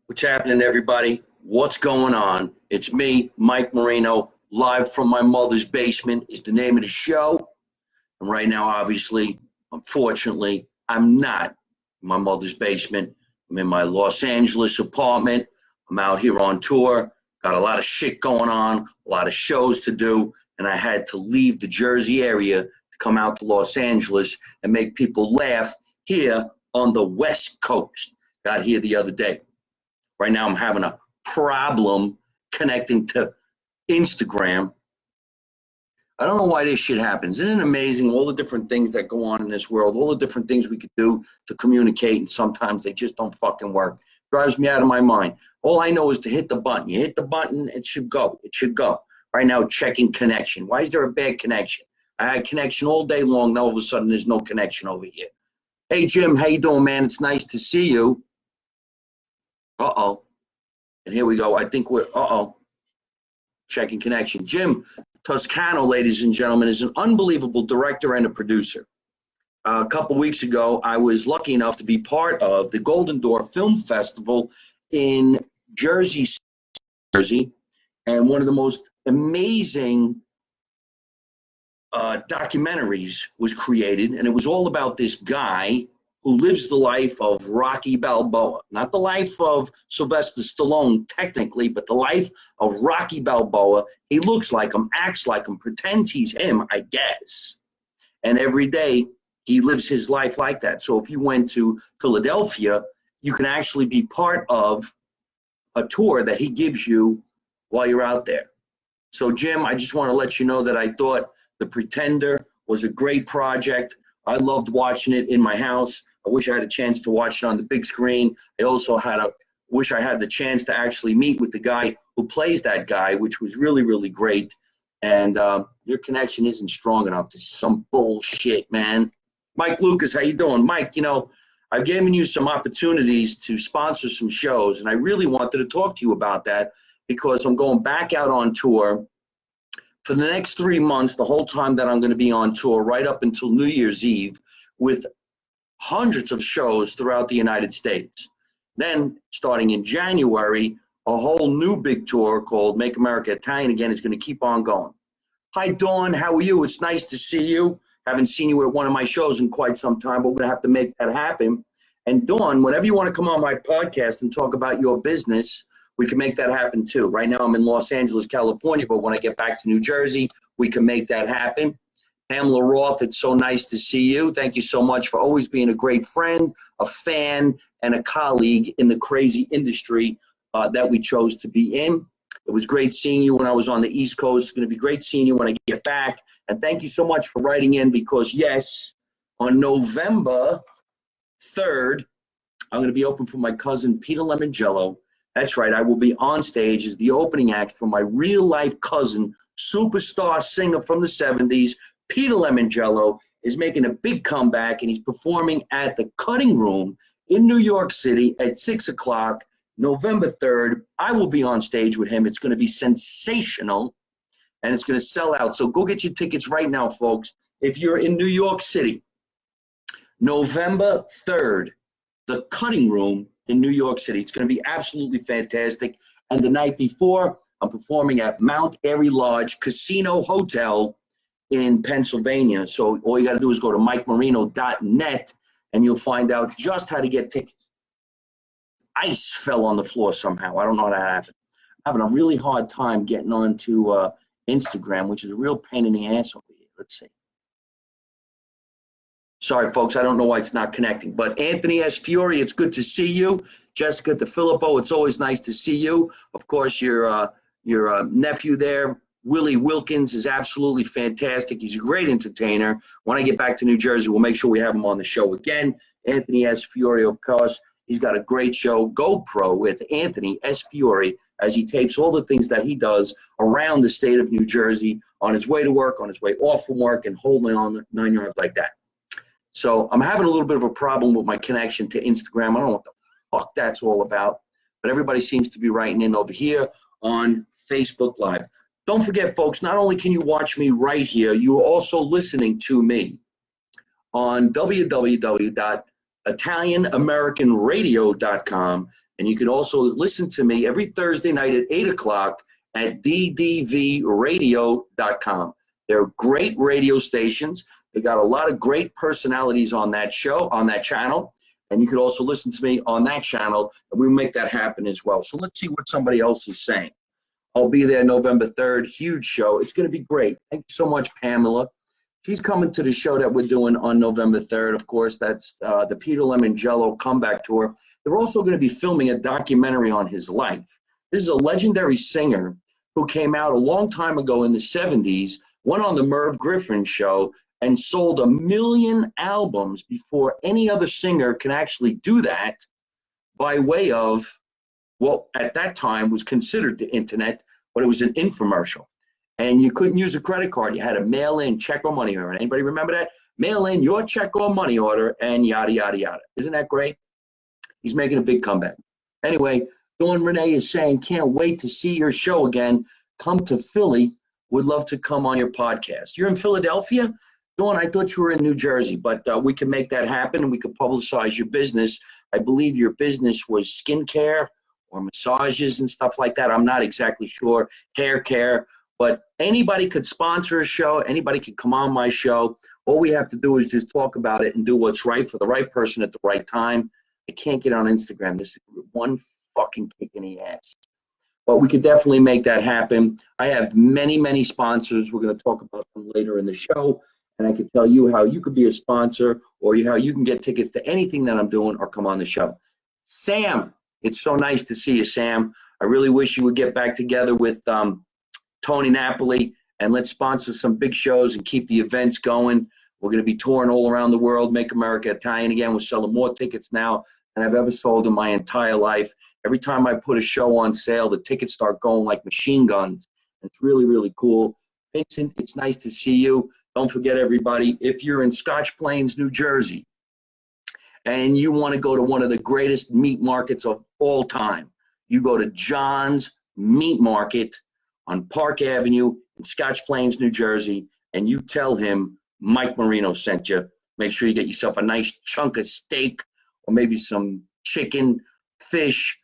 What's happening, everybody? What's going on? It's me, Mike Marino, live from my mother's basement is the name of the show. And right now, obviously, unfortunately, I'm not in my mother's basement. I'm in my Los Angeles apartment. I'm out here on tour. Got a lot of shit going on, a lot of shows to do, and I had to leave the Jersey area to come out to Los Angeles and make people laugh here on the West Coast. Got here the other day. Right now, I'm having a problem connecting to Instagram. I don't know why this shit happens. Isn't it amazing all the different things that go on in this world, all the different things we could do to communicate, and sometimes they just don't fucking work. Drives me out of my mind. All I know is to hit the button. You hit the button, it should go. It should go. Right now, checking connection. Why is there a bad connection? I had connection all day long. Now all of a sudden, there's no connection over here. Hey, Jim, how you doing, man? It's nice to see you. Uh-oh. And here we go. I think we're, checking connection. Jim Toscano, ladies and gentlemen, is an unbelievable director and a producer. A couple weeks ago, I was lucky enough to be part of the Golden Door Film Festival in Jersey, and one of the most amazing documentaries was created, and it was all about this guy who lives the life of Rocky Balboa. Not the life of Sylvester Stallone, technically, but the life of Rocky Balboa. He looks like him, acts like him, pretends he's him, I guess. And every day, he lives his life like that. So if you went to Philadelphia, you can actually be part of a tour that he gives you while you're out there. So, Jim, I just want to let you know that I thought The Pretender was a great project. I loved watching it in my house. I wish I had a chance to watch it on the big screen. I also wish I had the chance to actually meet with the guy who plays that guy, which was really, really great. And your connection isn't strong enough. This is some bullshit, man. Mike Lucas, how you doing? Mike, I've given you some opportunities to sponsor some shows, and I really wanted to talk to you about that because I'm going back out on tour for the next 3 months, the whole time that I'm going to be on tour, right up until New Year's Eve, with hundreds of shows throughout the United States. Then, starting in January, a whole new big tour called Make America Italian Again is going to keep on going. Hi, Dawn. How are you? It's nice to see you. Haven't seen you at one of my shows in quite some time, but we're going to have to make that happen. And Dawn, whenever you want to come on my podcast and talk about your business, we can make that happen too. Right now I'm in Los Angeles, California, but when I get back to New Jersey, we can make that happen. Pamela Roth, it's so nice to see you. Thank you so much for always being a great friend, a fan, and a colleague in the crazy industry that we chose to be in. It was great seeing you when I was on the East Coast. It's going to be great seeing you when I get back. And thank you so much for writing in because, yes, on November 3rd, I'm going to be open for my cousin Peter Lemongello. That's right, I will be on stage as the opening act for my real-life cousin, superstar singer from the 70s, Peter Lemongello, is making a big comeback, and he's performing at the Cutting Room in New York City at 6 o'clock, November 3rd. I will be on stage with him. It's going to be sensational, and it's going to sell out. So go get your tickets right now, folks. If you're in New York City, November 3rd, the Cutting Room in New York City. It's going to be absolutely fantastic. And the night before, I'm performing at Mount Airy Lodge Casino Hotel in Pennsylvania. So all you got to do is go to mikemarino.net and you'll find out just how to get tickets. Ice fell on the floor somehow. I don't know how that happened. I'm having a really hard time getting onto Instagram, which is a real pain in the ass over here. Let's see. Sorry, folks, I don't know why it's not connecting. But Anthony S. Fiore, it's good to see you. Jessica DeFilippo, it's always nice to see you. Of course, your nephew there, Willie Wilkins, is absolutely fantastic. He's a great entertainer. When I get back to New Jersey, we'll make sure we have him on the show again. Anthony S. Fiore, of course, he's got a great show, GoPro, with Anthony S. Fiore, as he tapes all the things that he does around the state of New Jersey on his way to work, on his way off from work, and holding on 9 yards like that. So I'm having a little bit of a problem with my connection to Instagram. I don't know what the fuck that's all about, but everybody seems to be writing in over here on Facebook Live. Don't forget, folks, not only can you watch me right here, you are also listening to me on www ItalianAmericanRadio.com. And you can also listen to me every Thursday night at 8 o'clock at ddvradio.com. They're great radio stations. They got a lot of great personalities on that show, on that channel. And you can also listen to me on that channel, and we'll make that happen as well. So let's see what somebody else is saying. I'll be there November 3rd. Huge show. It's going to be great. Thank you so much, Pamela. She's coming to the show that we're doing on November 3rd. Of course, that's the Peter Lemongello comeback tour. They're also going to be filming a documentary on his life. This is a legendary singer who came out a long time ago in the 70s, went on the Merv Griffin show, and sold 1 million albums before any other singer can actually do that by way of what at that time was considered the internet, but it was an infomercial. And you couldn't use a credit card. You had to mail in check or money order. Anybody remember that? Mail in your check or money order and yada, yada, yada. Isn't that great? He's making a big comeback. Anyway, Dawn Renee is saying, can't wait to see your show again. Come to Philly. Would love to come on your podcast. You're in Philadelphia? Dawn, I thought you were in New Jersey, but we can make that happen and we can publicize your business. I believe your business was skincare or massages and stuff like that. I'm not exactly sure. Hair care. But anybody could sponsor a show. Anybody could come on my show. All we have to do is just talk about it and do what's right for the right person at the right time. I can't get on Instagram. This is one fucking kick in the ass. But we could definitely make that happen. I have many, many sponsors. We're going to talk about them later in the show. And I can tell you how you could be a sponsor or how you can get tickets to anything that I'm doing or come on the show. Sam, it's so nice to see you, Sam. I really wish you would get back together with Tony Napoli and let's sponsor some big shows and keep the events going. We're going to be touring all around the world, Make America Italian again. We're selling more tickets now than I've ever sold in my entire life. Every time I put a show on sale, the tickets start going like machine guns. It's really, really cool. Vincent, it's nice to see you. Don't forget, everybody, if you're in Scotch Plains, New Jersey, and you want to go to one of the greatest meat markets of all time, you go to John's Meat Market on Park Avenue in Scotch Plains, New Jersey, and you tell him Mike Marino sent you. Make sure you get yourself a nice chunk of steak or maybe some chicken, fish,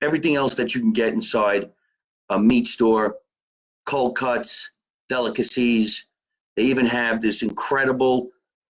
everything else that you can get inside a meat store, cold cuts, delicacies. They even have this incredible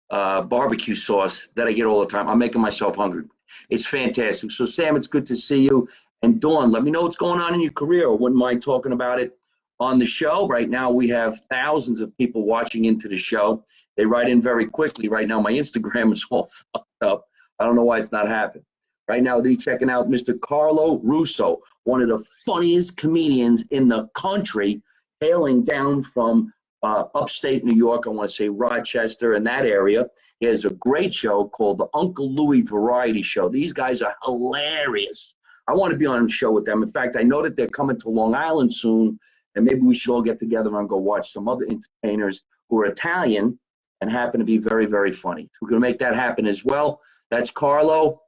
barbecue sauce that I get all the time. I'm making myself hungry. It's fantastic. So, Sam, it's good to see you. And Dawn, let me know what's going on in your career. I wouldn't mind talking about it on the show. Right now, we have thousands of people watching into the show. They write in very quickly. Right now, my Instagram is all fucked up. I don't know why it's not happening. Right now, they're checking out Mr. Carlo Russo, one of the funniest comedians in the country, hailing down from upstate New York. I want to say Rochester and that area. He has a great show called the Uncle Louie Variety Show. These guys are hilarious. I want to be on a show with them. In fact, I know that they're coming to Long Island soon, and maybe we should all get together and go watch some other entertainers who are Italian and happen to be very, very funny. So we're going to make that happen as well. That's Carlo.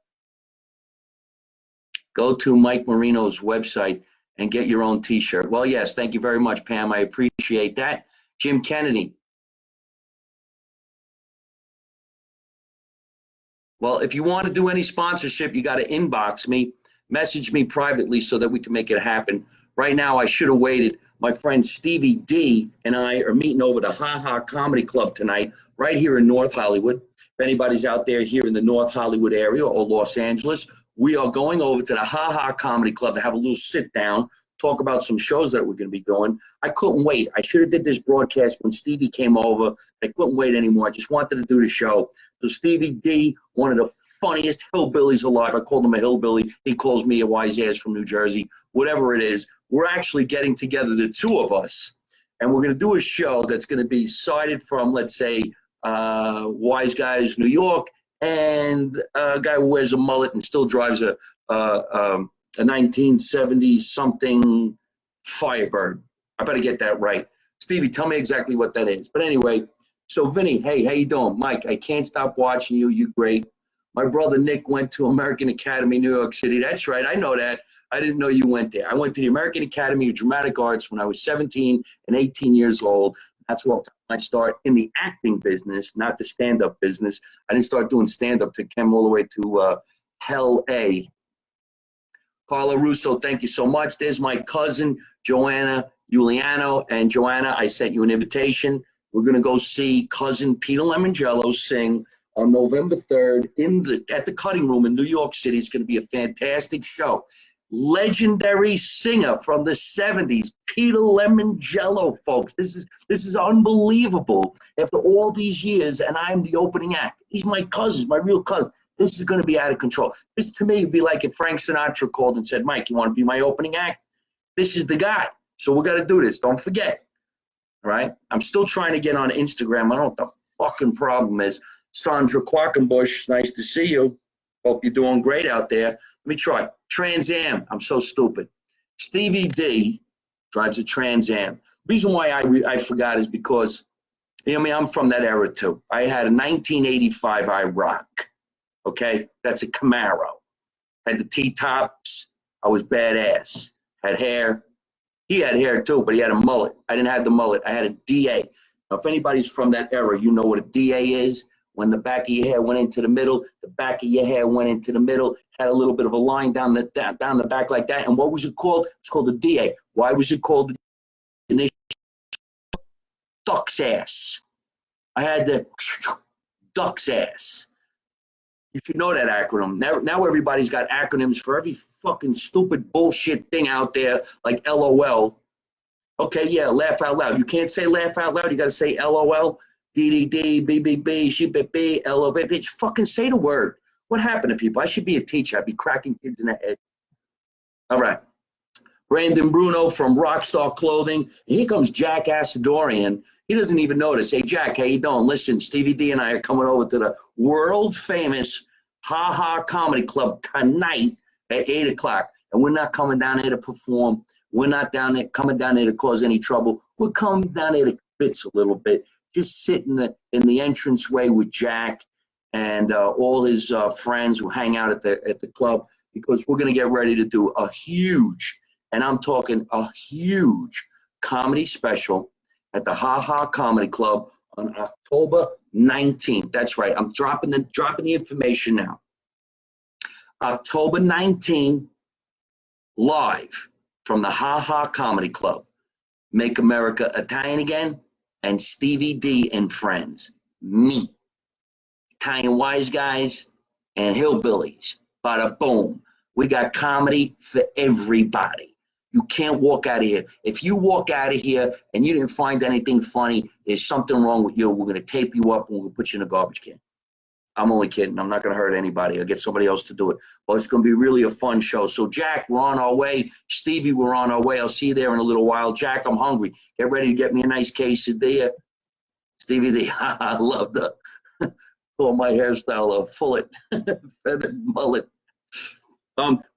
Go to Mike Marino's website and get your own T-shirt. Well, yes, thank you very much, Pam. I appreciate that. Jim Kennedy. Well, if you want to do any sponsorship, you got to inbox me, message me privately so that we can make it happen. Right now, I should have waited. My friend Stevie D and I are meeting over the Ha Ha Comedy Club tonight, right here in North Hollywood. If anybody's out there here in the North Hollywood area or Los Angeles, we are going over to the Ha Ha Comedy Club to have a little sit down, talk about some shows that we're going to be doing. I couldn't wait. I should have did this broadcast when Stevie came over. I couldn't wait anymore. I just wanted to do the show. So Stevie D, one of the funniest hillbillies alive. I called him a hillbilly. He calls me a wise ass from New Jersey. Whatever it is, we're actually getting together, the two of us, and we're going to do a show that's going to be sided from, let's say, Wise Guys New York, and a guy who wears a mullet and still drives a 1970s something Firebird. I better get that right. Stevie, tell me exactly what that is. But anyway, so Vinny, hey, how you doing? Mike, I can't stop watching you. You great. My brother Nick went to American Academy, New York City. That's right. I know that. I didn't know you went there. I went to the American Academy of Dramatic Arts when I was 17 and 18 years old. That's what I start in the acting business, not the stand-up business. I didn't start doing stand-up to come all the way to Hell A. Carla Russo, thank you so much. There's my cousin, Joanna Giuliano. And Joanna, I sent you an invitation. We're going to go see cousin Peter Lemongello sing on November 3rd at the Cutting Room in New York City. It's going to be a fantastic show. Legendary singer from the 70s, Peter Lemongello, folks. This is unbelievable. After all these years, and I'm the opening act. He's my cousin, my real cousin. This is going to be out of control. This, to me, would be like if Frank Sinatra called and said, Mike, you want to be my opening act? This is the guy. So we got to do this. Don't forget. All right? I'm still trying to get on Instagram. I don't know what the fucking problem is. Sandra Quackenbush, nice to see you. Hope you're doing great out there. Let me try. Trans Am. I'm so stupid. Stevie D drives a Trans Am. Reason why I forgot is because, you know, I mean, I'm from that era too. I had a 1985 IROC. Okay, that's a Camaro. Had the T-tops. I was badass. Had hair. He had hair too, but he had a mullet. I didn't have the mullet. I had a DA. Now, if anybody's from that era, you know what a DA is. When the back of your hair went into the middle, the back of your hair went into the middle, had a little bit of a line down the back like that. And what was it called? It's called a DA. Why was it called the duck's ass? I had the duck's ass. You should know that acronym. Now everybody's got acronyms for every fucking stupid bullshit thing out there, like LOL. Okay, yeah, laugh out loud. You can't say laugh out loud. You got to say LOL, DDD, BBB, SHBB, LOB. Bitch, fucking say the word. What happened to people? I should be a teacher. I'd be cracking kids in the head. All right. Brandon Bruno from Rockstar Clothing. And here comes Jack Asadorian. He doesn't even notice. Hey, Jack, how you doing? Listen, Stevie D and I are coming over to the world-famous Ha Ha Comedy Club tonight at 8 o'clock. And we're not coming down here to perform. We're not coming down here to cause any trouble. We're coming down here to bits a little bit. Just sit in the entranceway with Jack and all his friends who hang out at the club, because we're going to get ready to do a huge, and I'm talking a huge, comedy special at the Ha Ha Comedy Club on October 19th. That's right. I'm dropping the information now. October 19th, live from the Ha Ha Comedy Club. Make America Italian Again and Stevie D and friends. Me. Italian wise guys and hillbillies. Bada boom. We got comedy for everybody. You can't walk out of here. If you walk out of here and you didn't find anything funny, there's something wrong with you. We're going to tape you up and we're going to put you in a garbage can. I'm only kidding. I'm not going to hurt anybody. I'll get somebody else to do it. But it's going to be really a fun show. So, Jack, we're on our way. Stevie, we're on our way. I'll see you there in a little while. Jack, I'm hungry. Get ready to get me a nice quesadilla. Stevie D, I love the call my hairstyle a fullet, feathered mullet.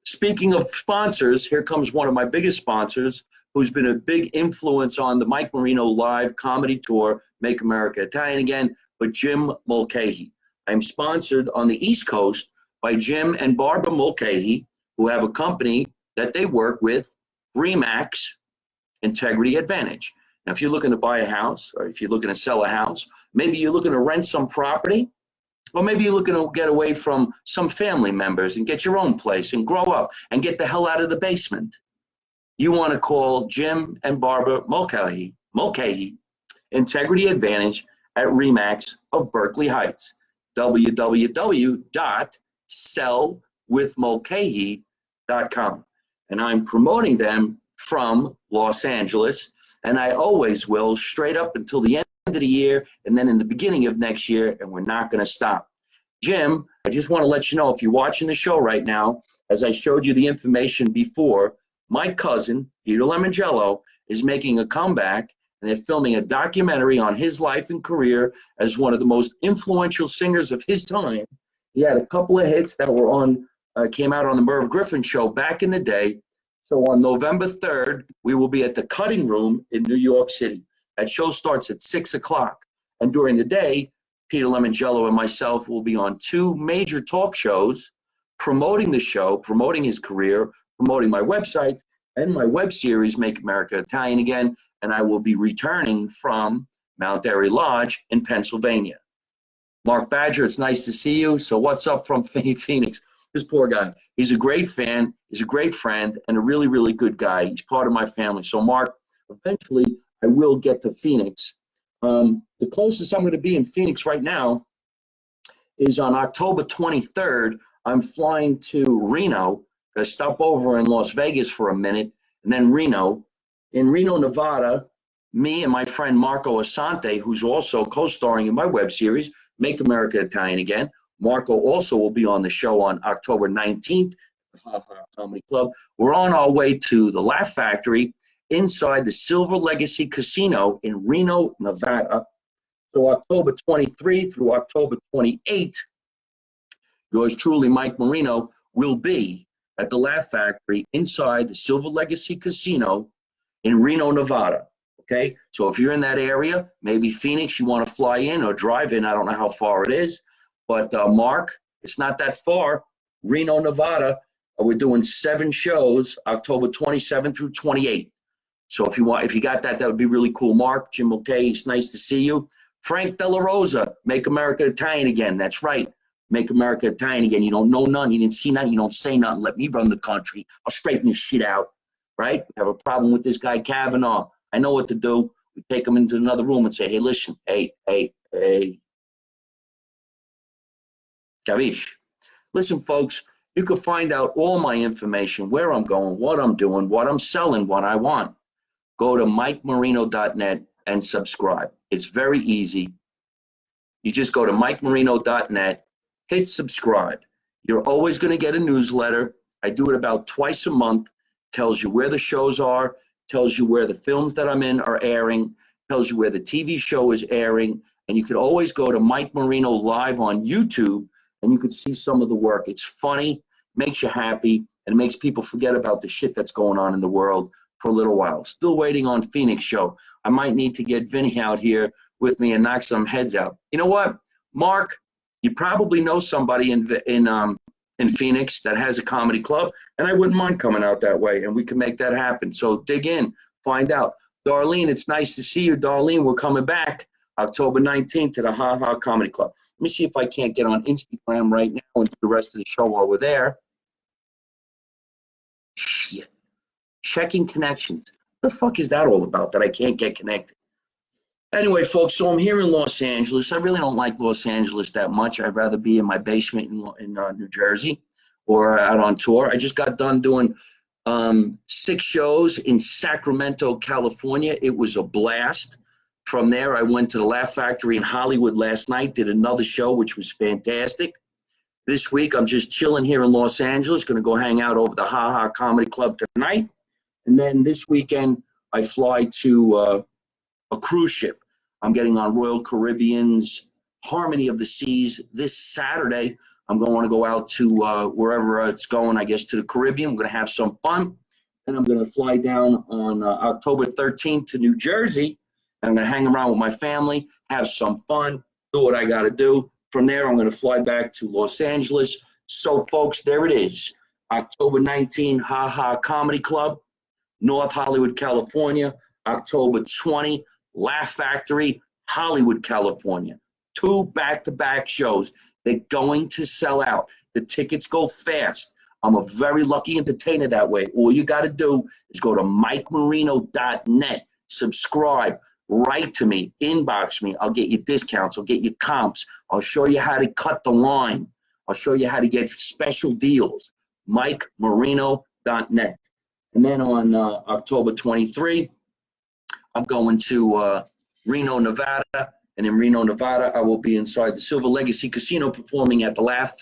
Speaking of sponsors, here comes one of my biggest sponsors, who's been a big influence on the Mike Marino live comedy tour, Make America Italian Again, but Jim Mulcahy. I'm sponsored on the East Coast by Jim and Barbara Mulcahy, who have a company that they work with, Remax Integrity Advantage. Now, if you're looking to buy a house, or if you're looking to sell a house, maybe you're looking to rent some property, or maybe you're looking to get away from some family members and get your own place and grow up and get the hell out of the basement. You want to call Jim and Barbara Mulcahy, Integrity Advantage at Remax of Berkeley Heights. www.sellwithmulcahy.com. And I'm promoting them from Los Angeles, and I always will, straight up until the end of the year and then in the beginning of next year, and we're not going to stop. Jim, I just want to let you know, if you're watching the show right now, as I showed you the information before, my cousin, Peter Lemongello, is making a comeback, and they're filming a documentary on his life and career as one of the most influential singers of his time. He had a couple of hits that were on, came out on the Merv Griffin show back in the day. So on November 3rd, we will be at the Cutting Room in New York City. That show starts at 6 o'clock. And during the day, Peter Lemongello and myself will be on 2 major talk shows promoting the show, promoting his career, promoting my website and my web series, Make America Italian Again. And I will be returning from Mount Airy Lodge in Pennsylvania. Mark Badger, it's nice to see you. So what's up from Phoenix? This poor guy. He's a great fan. He's a great friend and a really, really good guy. He's part of my family. So Mark, eventually I will get to Phoenix. The closest I'm going to be in Phoenix right now is on October 23rd. I'm flying to Reno. I stop over in Las Vegas for a minute, and then Reno. In Reno, Nevada, me and my friend Marco Asante, who's also co-starring in my web series, Make America Italian Again. Marco also will be on the show on October 19th, Ha Ha Comedy Club. We're on our way to the Laugh Factory inside the Silver Legacy Casino in Reno, Nevada. So October 23 through October 28, yours truly, Mike Marino, will be at the Laugh Factory inside the Silver Legacy Casino in Reno, Nevada. Okay, so if you're in that area, maybe Phoenix, you want to fly in or drive in. I don't know how far it is, but Mark, it's not that far. Reno, Nevada. We're doing 7 shows, October 27 through 28. So if you got that, that would be really cool. Mark, Jim McKay, it's nice to see you. Frank Della Rosa, Make America Italian Again. That's right. Make America Italian Again. You don't know nothing. You didn't see nothing. You don't say nothing. Let me run the country. I'll straighten this shit out. Right? We have a problem with this guy, Kavanaugh. I know what to do. We take him into another room and say, hey, listen, hey. Capiche? Listen, folks, you can find out all my information, where I'm going, what I'm doing, what I'm selling, what I want. Go to MikeMarino.net and subscribe. It's very easy. You just go to MikeMarino.net, hit subscribe. You're always going to get a newsletter. I do it about twice a month. Tells you where the shows are, tells you where the films that I'm in are airing, tells you where the TV show is airing, and you can always go to Mike Marino Live on YouTube, and you can see some of the work. It's funny, makes you happy, and it makes people forget about the shit that's going on in the world for a little while. Still waiting on Phoenix show. I might need to get Vinny out here with me and knock some heads out. You know what, Mark? You probably know somebody in Phoenix that has a comedy club, and I wouldn't mind coming out that way, and we can make that happen. So dig in, find out. Darlene, it's nice to see you. Darlene, we're coming back October 19th to the Ha Ha Comedy Club. Let me see if I can't get on Instagram right now and do the rest of the show while we're there. Shit. Checking connections. What the fuck is that all about that I can't get connected? Anyway, folks, so I'm here in Los Angeles. I really don't like Los Angeles that much. I'd rather be in my basement in New Jersey or out on tour. I just got done doing 6 shows in Sacramento, California. It was a blast. From there, I went to the Laugh Factory in Hollywood last night, did another show, which was fantastic. This week, I'm just chilling here in Los Angeles, going to go hang out over the Ha Ha Comedy Club tonight. And then this weekend, I fly to a cruise ship. I'm getting on Royal Caribbean's Harmony of the Seas this Saturday. I'm going to go out to wherever it's going, I guess, to the Caribbean. I'm going to have some fun. And I'm going to fly down on October 13th to New Jersey. And I'm going to hang around with my family, have some fun, do what I got to do. From there, I'm going to fly back to Los Angeles. So, folks, there it is. October 19, Ha Ha Comedy Club, North Hollywood, California. October 20, Laugh Factory, Hollywood, California. 2 back-to-back shows. They're going to sell out. The tickets go fast. I'm a very lucky entertainer that way. All you got to do is go to MikeMarino.net, subscribe, write to me, inbox me. I'll get you discounts. I'll get you comps. I'll show you how to cut the line. I'll show you how to get special deals. MikeMarino.net. And then on October 23, I'm going to Reno, Nevada. And in Reno, Nevada, I will be inside the Silver Legacy Casino performing at the Laugh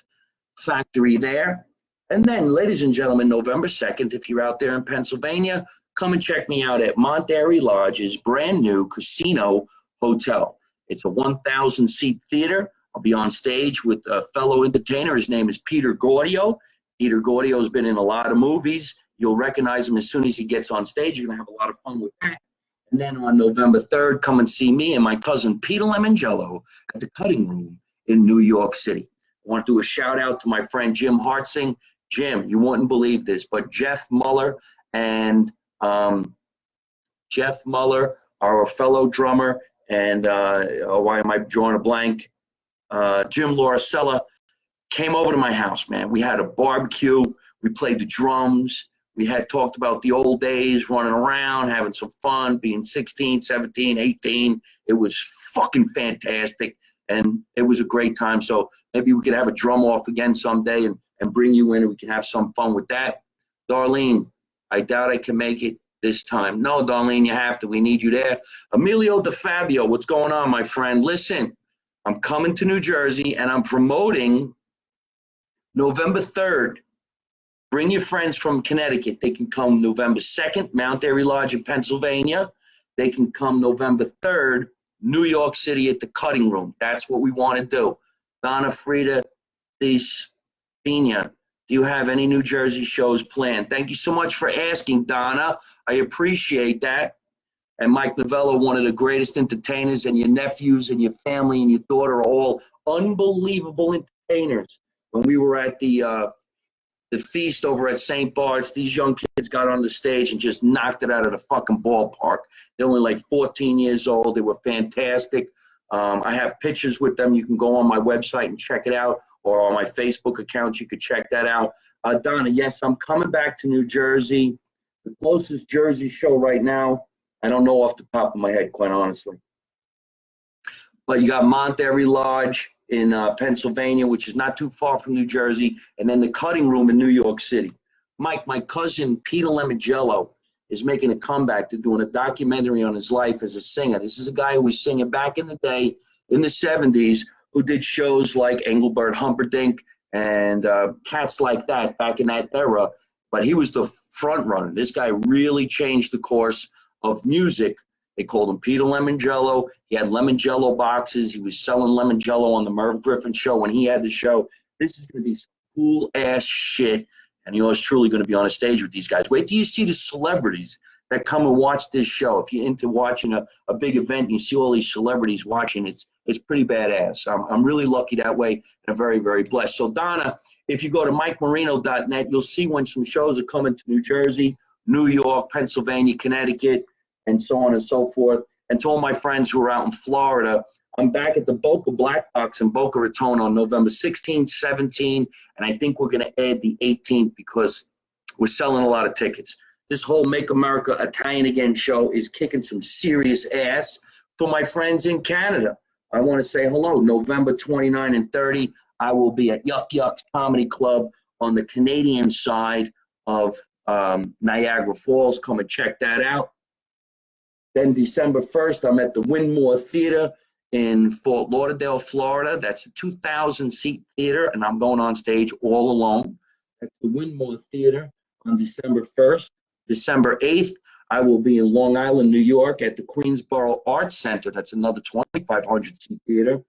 Factory there. And then, ladies and gentlemen, November 2nd, if you're out there in Pennsylvania, come and check me out at Mount Airy Lodge's brand new casino hotel. It's a 1,000-seat theater. I'll be on stage with a fellow entertainer. His name is Peter Gaudio. Peter Gaudio has been in a lot of movies. You'll recognize him as soon as he gets on stage. You're going to have a lot of fun with that. And then on November 3rd, come and see me and my cousin Peter Lemongello at the Cutting Room in New York City. I want to do a shout out to my friend Jim Hartzing. Jim, you wouldn't believe this, but Jeff Muller and Jeff Muller, our fellow drummer, and why am I drawing a blank? Jim Loricella came over to my house, man. We had a barbecue. We played the drums. We had talked about the old days, running around, having some fun, being 16, 17, 18. It was fucking fantastic, and it was a great time. So maybe we could have a drum off again someday and bring you in, and we can have some fun with that. Darlene, I doubt I can make it this time. No, Darlene, you have to. We need you there. Emilio DeFabio, what's going on, my friend? Listen, I'm coming to New Jersey, and I'm promoting November 3rd. Bring your friends from Connecticut. They can come November 2nd, Mount Airy Lodge in Pennsylvania. They can come November 3rd, New York City at the Cutting Room. That's what we want to do. Donna Frida Despina, do you have any New Jersey shows planned? Thank you so much for asking, Donna. I appreciate that. And Mike Novello, one of the greatest entertainers, and your nephews and your family and your daughter are all unbelievable entertainers. When we were at the feast over at St. Bart's, these young kids got on the stage and just knocked it out of the fucking ballpark. They're only like 14 years old. They were fantastic. I have pictures with them. You can go on my website and check it out, or on my Facebook account. You could check that out. Donna, yes, I'm coming back to New Jersey. The closest Jersey show right now, I don't know off the top of my head, quite honestly. But you got Mount Airy Lodge in Pennsylvania, which is not too far from New Jersey, and then the Cutting Room in New York City. Mike, my cousin Peter Lemongello is making a comeback to doing a documentary on his life as a singer. This is a guy who was singing back in the day, in the 70s, who did shows like Engelbert Humperdinck and cats like that back in that era. But he was the front runner. This guy really changed the course of music. They called him Peter Lemongello. He had Lemongello boxes. He was selling Lemongello on the Merv Griffin show when he had the show. This is going to be some cool-ass shit, and yours truly going to be on a stage with these guys. Wait till you see the celebrities that come and watch this show. If you're into watching a big event and you see all these celebrities watching, it's pretty badass. I'm really lucky that way, and I'm very, very blessed. So, Donna, if you go to MikeMarino.net, you'll see when some shows are coming to New Jersey, New York, Pennsylvania, Connecticut, and so on and so forth. And to all my friends who are out in Florida, I'm back at the Boca Black Box in Boca Raton on November 16th, 17th, and I think we're going to add the 18th because we're selling a lot of tickets. This whole Make America Italian Again show is kicking some serious ass. For my friends in Canada, I want to say hello. November 29 and 30, I will be at Yuck Yuck's Comedy Club on the Canadian side of Niagara Falls. Come and check that out. Then December 1st, I'm at the Winmore Theater in Fort Lauderdale, Florida. That's a 2,000-seat theater, and I'm going on stage all alone. That's the Winmore Theater on December 1st. December 8th, I will be in Long Island, New York at the Queensboro Arts Center. That's another 2,500-seat theater.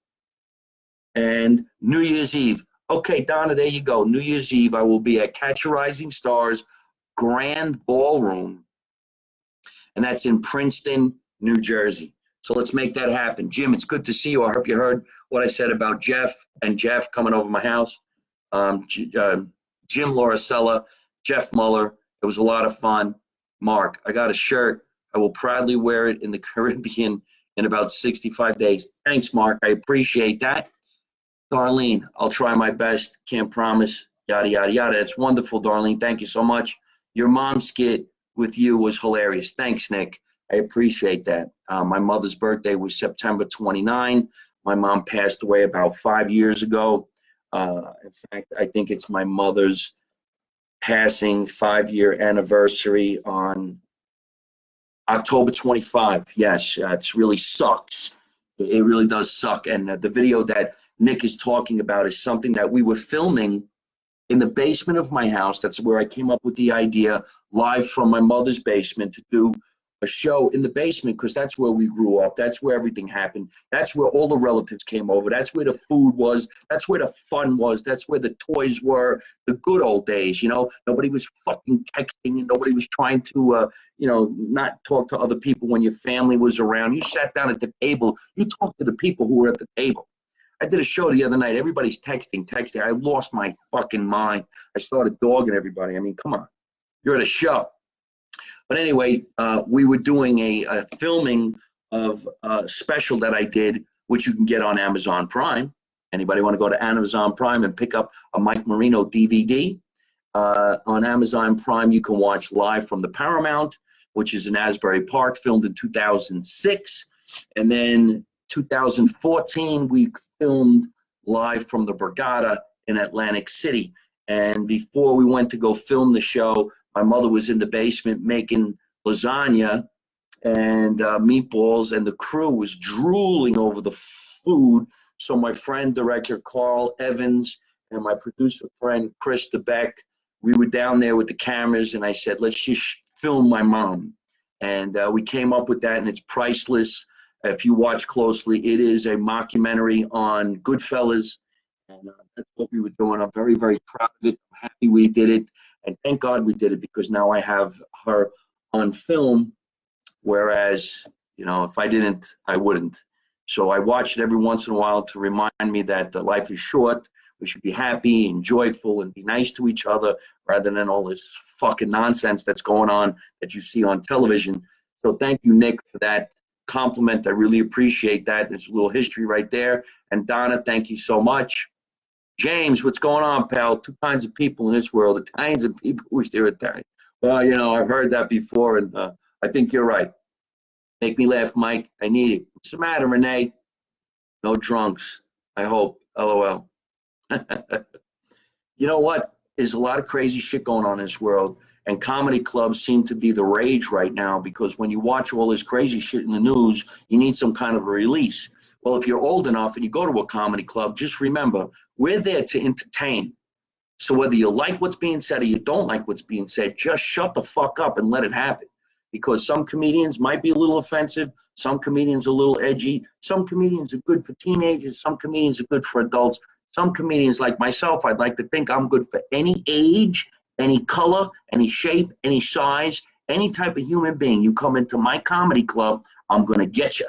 And New Year's Eve. Okay, Donna, there you go. New Year's Eve, I will be at Catch a Rising Stars Grand Ballroom, and that's in Princeton, New Jersey. So let's make that happen. Jim, it's good to see you. I hope you heard what I said about Jeff coming over my house. Jim Loricella, Jeff Muller. It was a lot of fun. Mark, I got a shirt. I will proudly wear it in the Caribbean in about 65 days. Thanks, Mark. I appreciate that. Darlene, I'll try my best. Can't promise. Yada, yada, yada. It's wonderful, Darlene. Thank you so much. Your mom's skit with you was hilarious. Thanks, Nick. I appreciate that. My mother's birthday was September 29. My mom passed away about 5 years ago. In fact, I think it's my mother's passing 5-year anniversary on October 25. Yes, it really sucks. It really does suck. And the video that Nick is talking about is something that we were filming in the basement of my house. That's where I came up with the idea, live from my mother's basement, to do a show in the basement, because that's where we grew up. That's where everything happened. That's where all the relatives came over. That's where the food was. That's where the fun was. That's where the toys were. The good old days, you know. Nobody was fucking texting, and nobody was trying to, not talk to other people when your family was around. You sat down at the table. You talked to the people who were at the table. I did a show the other night. Everybody's texting. I lost my fucking mind. I started dogging everybody. I mean, come on. You're at a show. But anyway, we were doing a filming of a special that I did, which you can get on Amazon Prime. Anybody want to go to Amazon Prime and pick up a Mike Marino DVD? On Amazon Prime, you can watch Live from the Paramount, which is in Asbury Park, filmed in 2006. And then 2014, we filmed Live from the Borgata in Atlantic City. And before we went to go film the show, my mother was in the basement making lasagna and meatballs, and the crew was drooling over the food. So my friend, director Carl Evans, and my producer friend, Chris DeBeck, we were down there with the cameras, and I said, let's just film my mom. And we came up with that, and it's priceless. If you watch closely, it is a mockumentary on Goodfellas, and that's what we were doing. I'm very, very proud of it. I'm happy we did it, and thank God we did it, because now I have her on film, whereas, you know, if I didn't, I wouldn't. So I watch it every once in a while to remind me that life is short. We should be happy and joyful and be nice to each other, rather than all this fucking nonsense that's going on that you see on television. So thank you, Nick, for that compliment. I really appreciate that. There's a little history right there. And Donna, thank you so much. James, what's going on, pal? Two kinds of people in this world, Italians and people who wish they were Italian. Well, you know, I've heard that before, and I think you're right. Make me laugh, Mike. I need it. What's the matter, Renee? No drunks, I hope. LOL. You know what? There's a lot of crazy shit going on in this world, and comedy clubs seem to be the rage right now, because when you watch all this crazy shit in the news, you need some kind of a release. Well, if you're old enough and you go to a comedy club, just remember, we're there to entertain. So whether you like what's being said or you don't like what's being said, just shut the fuck up and let it happen. Because some comedians might be a little offensive, some comedians are a little edgy, some comedians are good for teenagers, some comedians are good for adults, some comedians like myself, I'd like to think I'm good for any age, any color, any shape, any size, any type of human being. You come into my comedy club, I'm going to get you.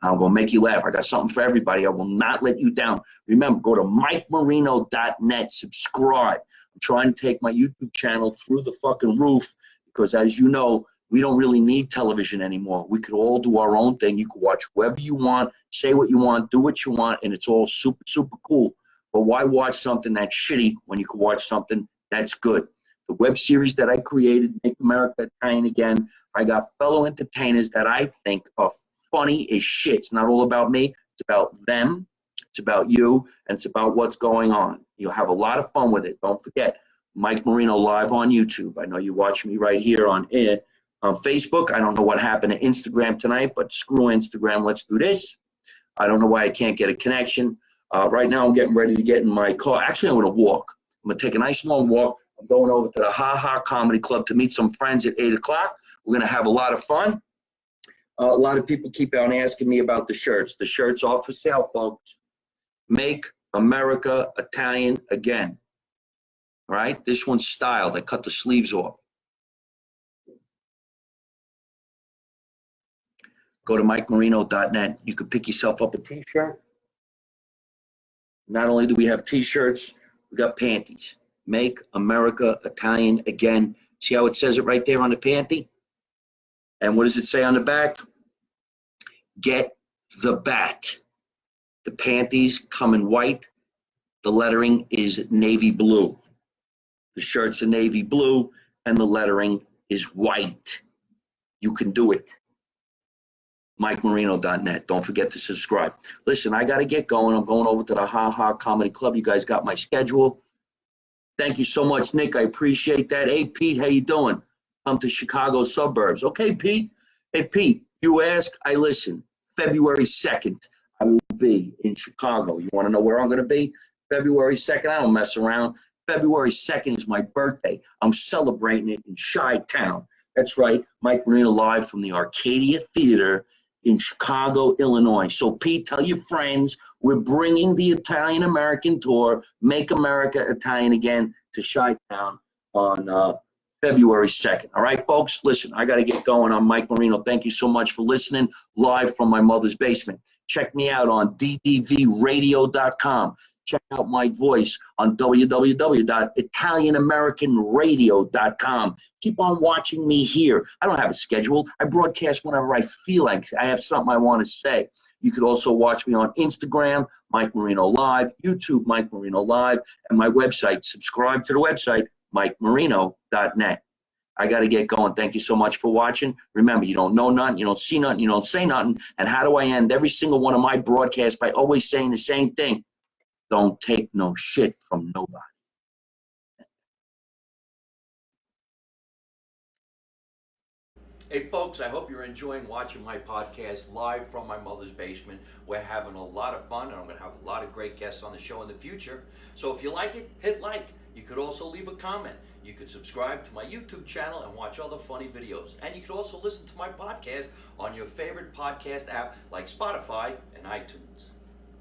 I'm going to make you laugh. I got something for everybody. I will not let you down. Remember, go to MikeMarino.net, subscribe. I'm trying to take my YouTube channel through the fucking roof, because as you know, we don't really need television anymore. We could all do our own thing. You can watch whoever you want, say what you want, do what you want, and it's all super, super cool. But why watch something that's shitty when you can watch something that's good? The web series that I created, Make America Italian Again, I got fellow entertainers that I think are funny as shit. It's not all about me. It's about them. It's about you. And it's about what's going on. You'll have a lot of fun with it. Don't forget, Mike Marino live on YouTube. I know you're watching me right here on Facebook. I don't know what happened to Instagram tonight, but screw Instagram. Let's do this. I don't know why I can't get a connection. Right now, I'm getting ready to get in my car. Actually, I'm going to walk. I'm going to take a nice long walk. I'm going over to the Ha Ha Comedy Club to meet some friends at 8 o'clock. We're going to have a lot of fun. A lot of people keep on asking me about the shirts. The shirts are for sale, folks. Make America Italian Again. All right? This one's styled. I cut the sleeves off. Go to MikeMarino.net. You can pick yourself up a T-shirt. Not only do we have T-shirts, we got panties. Make America Italian Again. See how it says it right there on the panty? And what does it say on the back? Get the bat. The panties come in white. The lettering is navy blue. The shirts are navy blue, and the lettering is white. You can do it. MikeMarino.net. Don't forget to subscribe. Listen, I got to get going. I'm going over to the Ha Ha Comedy Club. You guys got my schedule. Thank you so much, Nick. I appreciate that. Hey, Pete, how you doing? Come to Chicago suburbs. Okay, Pete. Hey, Pete, you ask, I listen. February 2nd, I will be in Chicago. You want to know where I'm going to be? February 2nd, I don't mess around. February 2nd is my birthday. I'm celebrating it in Chi-Town. That's right, Mike Marino live from the Arcadia Theater in Chicago, Illinois. So, Pete, tell your friends we're bringing the Italian-American tour, Make America Italian Again, to Chi-Town on February 2nd. All right, folks? Listen, I got to get going. I'm Mike Marino. Thank you so much for listening live from my mother's basement. Check me out on ddvradio.com. Check out my voice on www.italianamericanradio.com. Keep on watching me here. I don't have a schedule. I broadcast whenever I feel like I have something I want to say. You could also watch me on Instagram, Mike Marino Live, YouTube, Mike Marino Live, and my website. Subscribe to the website, MikeMarino.net. I got to get going. Thank you so much for watching. Remember, you don't know nothing, you don't see nothing, you don't say nothing. And how do I end every single one of my broadcasts? By always saying the same thing. Don't take no shit from nobody. Hey folks, I hope you're enjoying watching my podcast live from my mother's basement. We're having a lot of fun and I'm going to have a lot of great guests on the show in the future. So if you like it, hit like. You could also leave a comment. You could subscribe to my YouTube channel and watch other funny videos. And you could also listen to my podcast on your favorite podcast app like Spotify and iTunes.